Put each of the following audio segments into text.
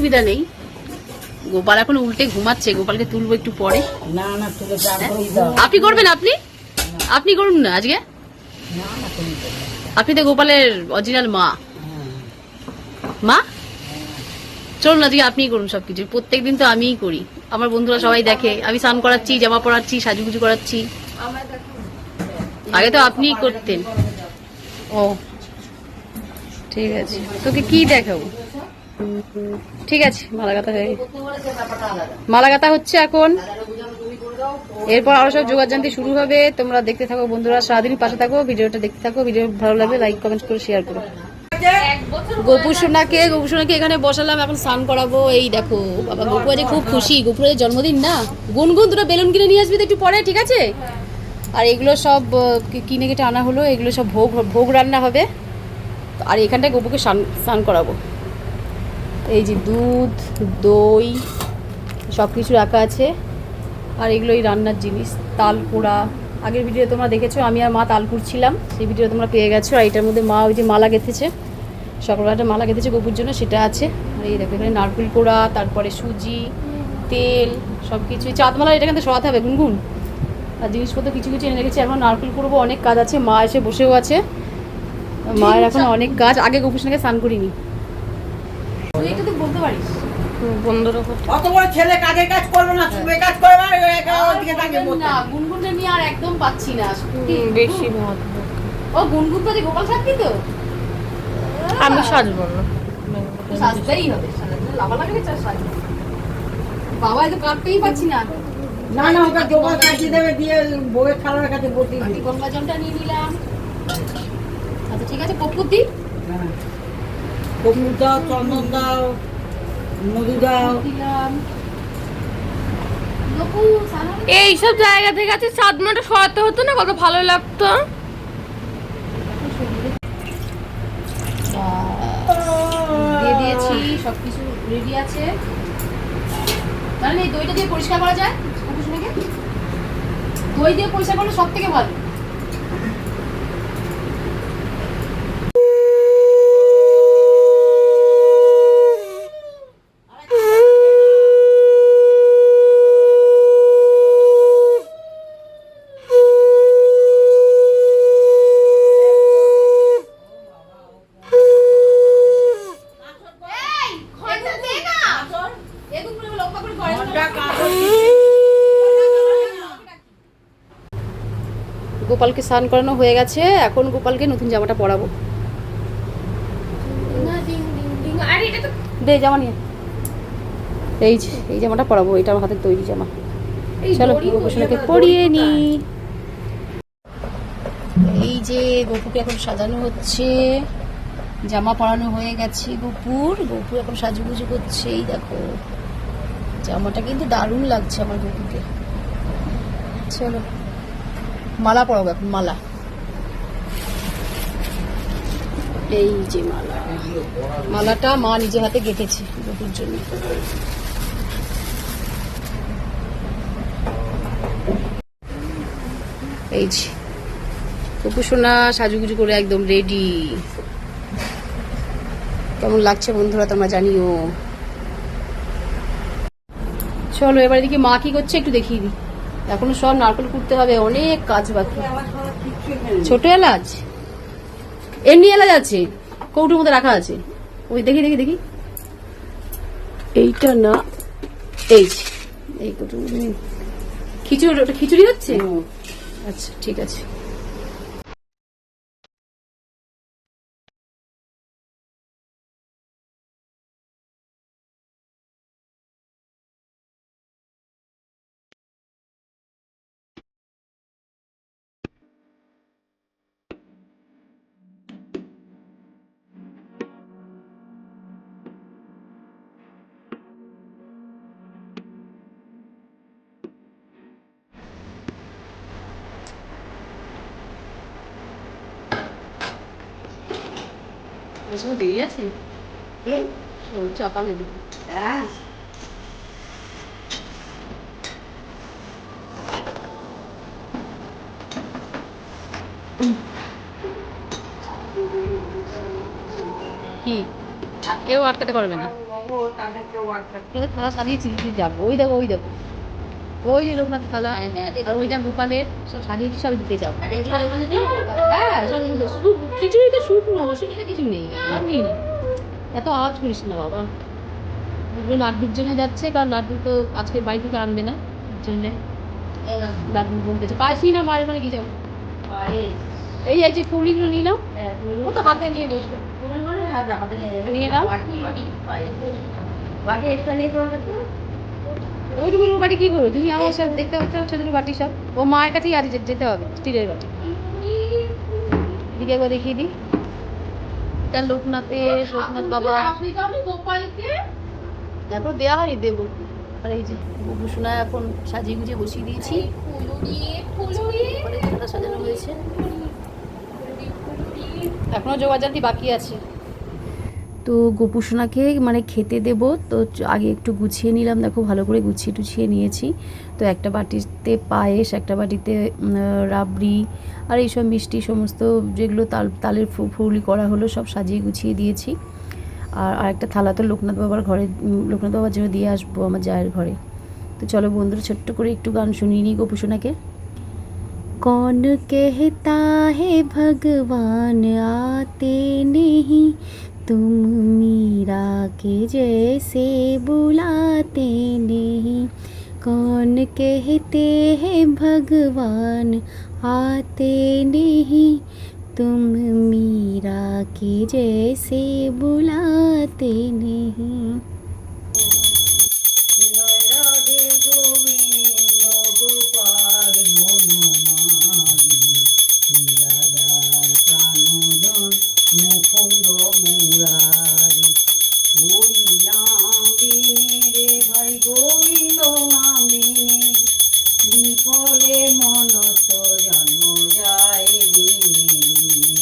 অসুবিধা নেই। গোপাল এখন উল্টে ঘুমাচ্ছে, গোপালকে তুলবো একটু পরে। না না তুলে আপনি করবেন? আপনি করুন না আজকে। আপনি তো গোপালের অরিজিনাল মা। মা চলুন আজকে আপনিই করুন সবকিছু। প্রত্যেকদিন তো আমিই করি, আমার বন্ধুরা সবাই দেখে আমি স্নান করাচ্ছি, জামা পরাচ্ছি, সাজুগুজু করাচ্ছি। আগে তো আপনিই করতেন। ও ঠিক আছে, তোকে কি দেখাবো? ঠিক আছে, মালাগাতা হয়ে মালাগাতা হচ্ছে এখন। এরপর আরো সব যোগাযান্তি শুরু হবে। তোমরা দেখতে থাকো বন্ধুরা, সারাদিন পাশে থাকো, ভিডিওটা দেখতে থাকো। ভিডিও ভালো লাগবে লাইক কমেন্ট করে শেয়ার করো। গোপু সোনাকে এখানে বসালাম, এখন স্নান করাবো। এই দেখো বাবা, গোপু আজ খুব খুশি, গোপুরের জন্মদিন না। গুনগুন দুটো বেলুন কিনে নিয়ে আসবি তো একটু পরে, ঠিক আছে? আর এগুলো সব কিনে কেটে আনা হলো, এগুলো সব ভোগ রান্না হবে। আর এখানটায় গোপুকে স্নান করাবো। এই যে দুধ, দই সব কিছু রাখা আছে। আর এগুলো এই রান্নার জিনিস, তাল পোড়া। আগের ভিডিও তোমরা দেখেছো, আমি আর মা তাল কুড়ছিলাম, সেই ভিডিও তোমরা পেয়ে গেছো। আর এটার মধ্যে মা ওই যে মালা গেঁথেছে, সকালবেলাটা মালা গেঁথেছে গোপুর জন্য, সেটা আছে। আর এই দেখো এখানে নারকেল কোড়া, তারপরে সুজি, তেল সব কিছু। চাঁদমালা এটা কিন্তু সরাতে হবে গুনগুন। আর জিনিসপত্র কিছু কিছু এনে রেখেছি, এখন নারকেল করবো, অনেক কাজ আছে। মা এসে বসেও আছে, মায়ের এখন অনেক কাজ। আগে গোপুর সঙ্গে স্নান করিনি। তুই একটু তো বলতে পারিস বন্ধুরা, অত বড় ছেলে কাজের কাজ করবে না, তুমি কাজ করবে না। গুনগুনটা নিয়ে আর একদম পাচ্ছি না, বেশি মত। ও গুনগুন তো গোপাল সাজবি তো? আমি সাজবো না, সাজতেই হবে। লাভা লাগে সাজবে বাবা, এত কাটতেই পাচ্ছি না। না না ওটা গোপাল কাটিয়ে দেবে, দিয়ে বউয়ের খালার কাছে বসে গঙ্গা জলটা নিয়ে নিলাম। আচ্ছা ঠিক আছে, কপুর দি, কপুর দাও, চন্দন দাও, মধু দাও দিলাম। এইসব জায়গা থেকে আছে সাদমাটা সরাতে হতো না, কত ভালো লাগতো। দিয়ে দিয়েছি, সবকিছু রেডি আছে। তাহলে এই দইটা দিয়ে পরিষ্কার করা যায়, দই দিয়ে পরিষ্কার করলে সব থেকে ভালো। গোপালকে স্নান করানো হয়ে গেছে, এখন গোপালকে নতুন জামাটা পরাবো। দে জামা নিয়ে, এই জামাটা পরাবো, এটা আমার হাতের তৈরি জামা। চলো গোপুকে পরিয়ে নি। এই যে গোপুকে এখন সাজানো হচ্ছে, জামা পরানো হয়ে গেছে গোপুর এখন সাজুগুজু করছে। এই দেখো জামাটা কিন্তু দারুণ লাগছে আমার গোপুকে। চলো মালা পরাবো এখন, মালা। এই যে মালাটা মা নিজে হাতে গেঁথেছে গোপুর জন্য। এই যে গোপু সোনা সাজুগুজু করে একদম রেডি। কেমন লাগছে বন্ধুরা তোমরা জানিও। চলো এবার এদিকে মা কি করছে একটু দেখিয়ে দিই। এখনো সব নারকেল কুটতে হবে, অনেক কাজ বাকি। ছোট এলাচ, এমনি এলাচ আছে, কৌটোর মধ্যে রাখা আছে। ওই দেখি দেখি দেখি, এইটা না, এই কৌটোর মধ্যে খিচুড়ি হচ্ছে। আচ্ছা ঠিক আছে। দেরি আছে, চাপা নেবে। কি কেউ আটকাতে পারবে না। থালা সাজিয়ে চিনতে যাবো, ওই দেখো ওই দেখো, ওই যে লোকনাথ থালা, আর ওইটা গোপালের সব সাজিয়েছি, সব দিতে যাবো। হ্যাঁ শুধু খিচুড়ি তো শুকনো, অসুবিধা কিছু নেই, আর নেই না। এত আওয়াজ করিস না বাবা। ওগুলো লাড্ডুর জন্য যাচ্ছে, কারণ লাড্ডু তো আজকে বাড়ি থেকে আনবে না, এর জন্যে লাড্ডু বলতেছে পাইছি না, মায়ের মানে কি যাবো। এই যে ফুলগুলো নিলাম, ও তো হাতে নিয়ে বসবে, নিয়ে নাও। ওইটুকুর বাটি কি করবো তুমি? আমার সাথে দেখতে পাচ্ছ ছোট ছোট বাটি সব, ও মায়ের কাছেই আর যেতে হবে, স্টিলের বাটি। এদিকে একবার দেখিয়ে দিই, এটা লোকনাথ বাবা, তারপর দেওয়া হয়নি, দেবো। আর এই যে গোপুসোনা এখন সাজিয়ে গুজিয়ে বসিয়ে দিয়েছি, সাজানো হয়েছে, এখনো জোগাড়জান্তি বাকি আছে। তো গোপুসোনাকে মানে খেতে দেব, তো আগে একটু গুছিয়ে নিলাম, দেখো ভালো করে গুছিয়ে টুছিয়ে নিয়েছি। তো একটা বাটিতে পায়েস, একটা বাটিতে রাবড়ি আর এইসব মিষ্টি সমস্ত যেগুলো তালের ফুলি করা হলো সব সাজিয়ে গুছিয়ে দিয়েছি। আর আরেকটা থালা তো লোকনাথ বাবার ঘরে, লোকনাথ বাবার জন্য দিয়ে আসবো আমার জায়ের ঘরে। তো চলো বন্ধুরা ছোট্ট করে একটু গান শুনিয়ে নিই গোপুসোনাকে। कौन कहता है भगवान आते नहीं, तुम मीरा के जैसे बुलाते नहीं। कौन कहते हैं भगवान आते नहीं, तुम मीरा के जैसे बुलाते नहीं। রাধে গোবিন্দ গোপাল মনোমালি, রাধার প্রাণদন মুকুন্দ মুরারি। হরি নাম বিনে রে ভাই গোবিন্দ নাম বিনে, বিফলে মনস জন্ম যায় দিনে দিনে।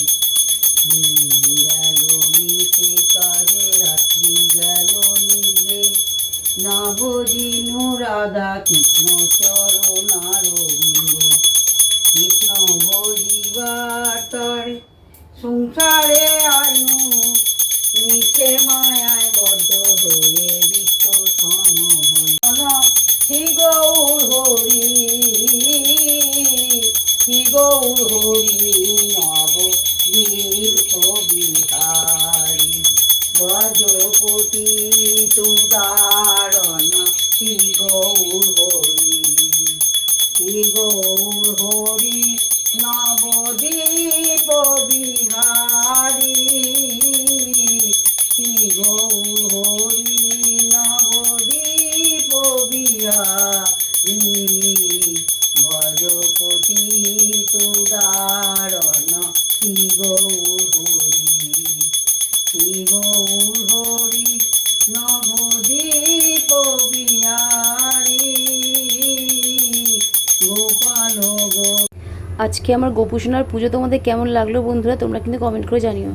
দিন গেল মিছে কাজে, রাত্রি গেল নিদ্রে, না বুঝিনু রাধা কৃষ্ণ চরণার বিন্দে। কৃষ্ণ বুঝিবার তরে সংসারে আয়ু, মিছে মায়ায় বদ্ধ হয়ে বৃক্ষ সম হয়। শ্রী গৌর হরি, শ্রী গৌর হরি নব দীর্ঘ বিহারী। ব্রজপতি তুদারণ শ্রী গৌর হরি, শ্রী গৌর হরি নবদ্বীপ বিহারী। শ্রী গৌর হরি নবদ্বীপ বিহারী। ব্রজপতি তুদারণ শ্রী গৌর হরি, শ্রী গৌর হরি নবদ্বীপ বিহারী। গোপাল গো। আজকে আমার গোপুসোনার পুজো তোমাদের কেমন লাগলো বন্ধুরা, তোমরা কিন্তু কমেন্ট করে জানিও।